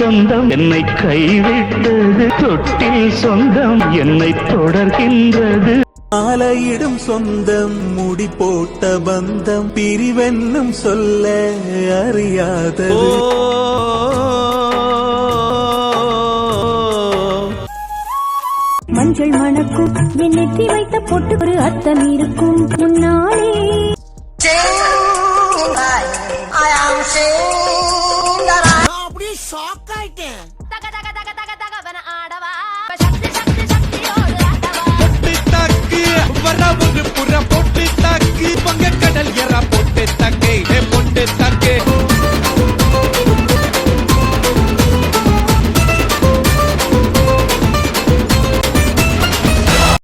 சொந்தம் என்னை கைவிட்டது, தொட்டில் சொந்தம் என்னை தொடர்கின்றது. ஆலையிடும் சொந்தம், முடி போட்ட பந்தம், பிரிவென்னும் சொல்ல அறியாதது. மஞ்சள் மணக்கும் என் நெற்றி வைத்த பொட்டு ஒரு அர்த்தம் இருக்கும் முன்னாலே. அப்படியே ஷாக்கா